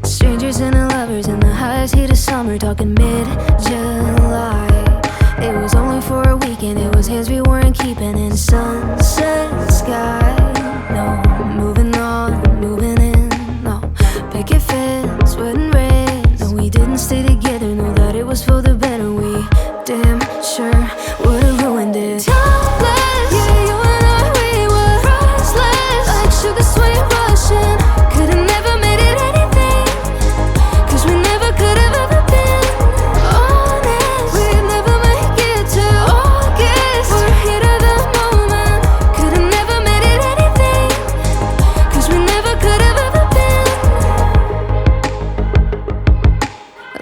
Strangers and the lovers in the highest heat of summer, talking mid-July. It was only for a weekend, it was hands we weren't keeping in sunset sky. No, moving on, moving in, no, picket fence, sweat and rain. No, we didn't stay together, know that it was for the better. We damn sure would've ruined it. Timeless, yeah, you and I, we were priceless, like sugar sweet Russian. Could've never made it anything, 'cause we never could've ever been honest. We'd never make it to August. We're here to the moment. Could've never made it anything, 'cause we never could've ever been.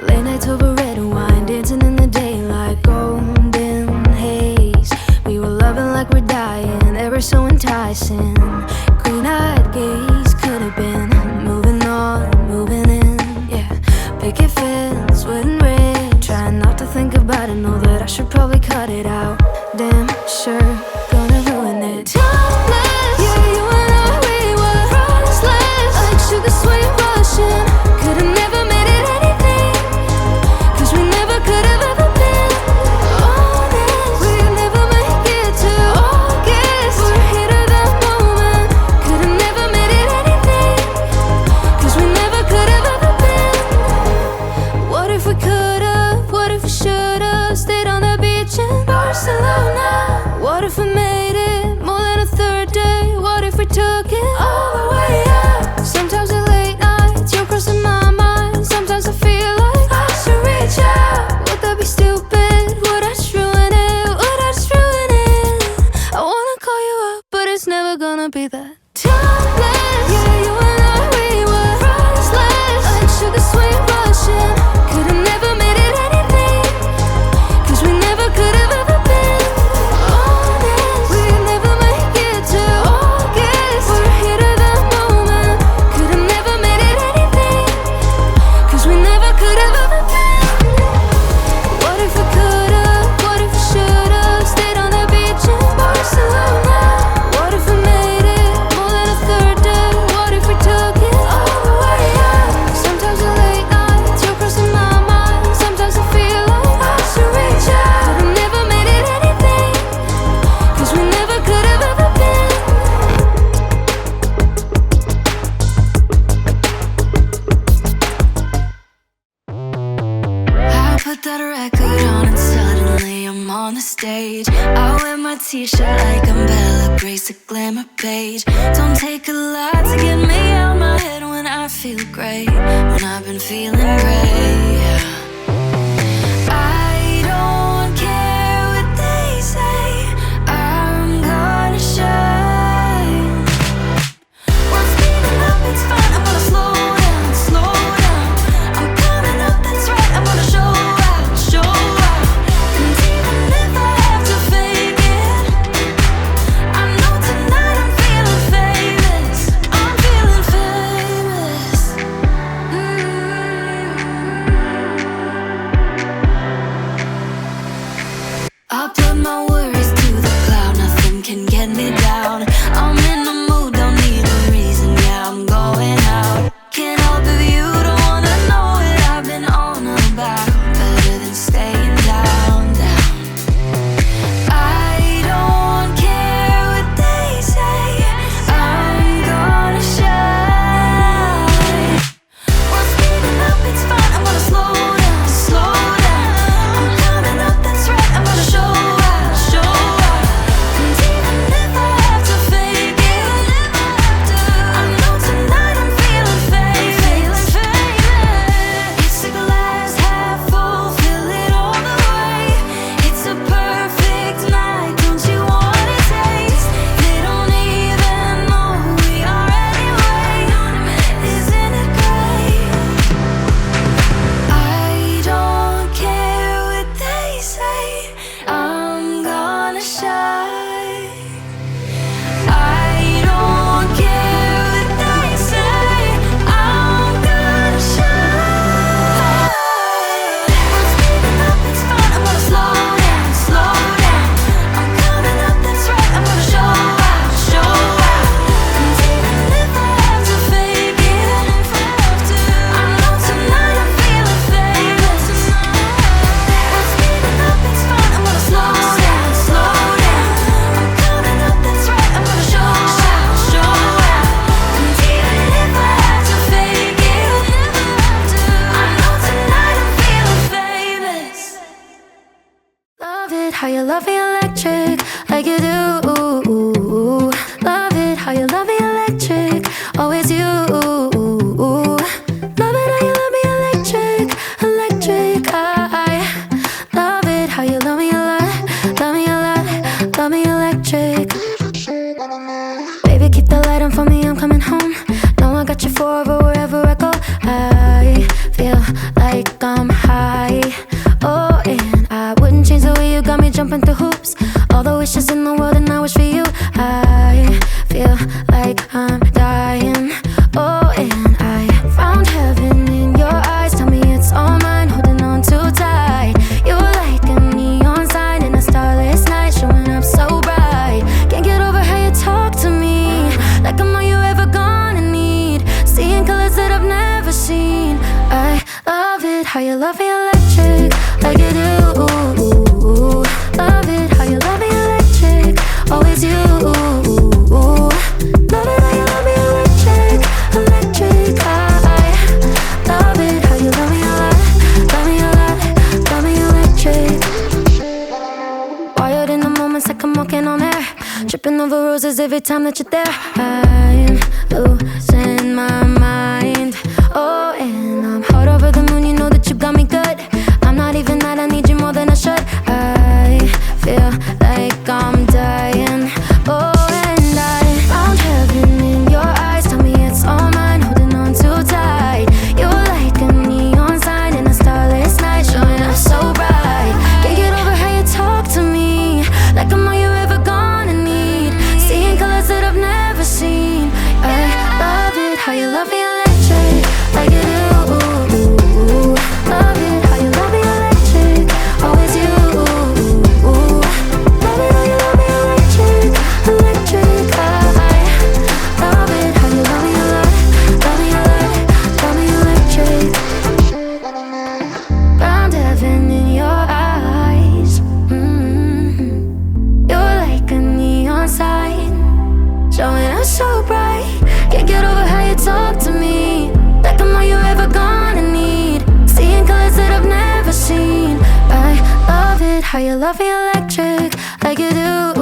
Late nights over red wine, dancing in the daylight, golden haze. We were loving like we're dying, ever so enticing. Green-eyed gaze, could've been moving on, moving in, yeah. Picket fence, sweat and rain. Trying not to think about it, know that I should probably cut it out. Damn sure gonna ruin it. Timeless, yeah, you and I, we were priceless, like sugar sweet Russian. Could've never made it anything, 'cause we never could've ever been honest. We'd never make it to August. We're here to the moment. Could've never made it anything, 'cause we never could've ever been. What if we could've, what if we should've stayed on the beach in Barcelona? What if we made it more than a third day? What if we took it all the way up? Sometimes at late nights you're crossing my mind. Sometimes I feel like I should reach out. Would that be stupid? Would I just ruin it? Would I just ruin it? I wanna call you up, but it's never gonna be that. Timeless, yeah, you and I, we were priceless, like sugar sweet Russian. Could've never made it anything, 'cause we never could've ever been honest. We'd never make it to August. We're here to the moment. Could've never made it anything, 'cause we never could've ever been. What if we could've, what if we should've stayed on the beach in Barcelona? What if we made it more than a third day? What if we took it all the way up? Sometimes at late nights you're crossing my mind. Sometimes I feel like I should reach out. Could've never made it anything, 'cause we never could've ever been. I put that record on and suddenly I'm on the stage. I wear my t-shirt like I'm Bella Grace, a glamour page. Don't take a lot to get me out my head when I feel great, when I've been feeling great. I don't care what they say, I'm gonna shine. We're speeding up, it's fine, I'm gonna slow down, slow down. I'm coming up, that's right, I'm gonna show out, show out. And even if I have to fake it, I know tonight I'm feeling famous, I'm feeling famous. I put my worries to the cloud, nothing can get me down. I'm in the mood, don't need a reason, yeah, I'm going out. Can't help if you don't wanna know what I've been on about. Better than staying down, down. I don't care what they say, I'm gonna shine. We're speeding up, it's fine, I'm gonna slow down, slow down. I'm coming up, that's right, I'm gonna show out, show out. And even if I have to fake it, how you love me electric, like you do. Love it how you love me electric, always you. Love it how you love me electric, electric. I love it how you love me a lot, love me a lot, love me electric. Wired in the moments like I'm walking on air, tripping over roses every time that you're there. I'm losing my mind. Oh, and I'm hot over the moon, you know that you got me good. I'm not even mad, I need you more than I should. I feel like I'm dying. Oh, and I found heaven in your eyes. Tell me it's all mine, holding on too tight. You're like a neon sign in a starless night, showing up so bright. Can't get over how you talk to me, like I'm all you're ever gonna need. Seeing colors that I've never seen. I love it how you love me electric, like you do. Love it how you love me electric, always you. Love it how you love me electric, electric. I love it how you love me a lot, love me a lot, love me electric. Found heaven in your eyes. You're like a neon sign, showing up so bright. Can't get over how you talk to me, like I'm all you're ever gonna need. Seeing colors that I've never seen. I love it how you love me electric, like you do.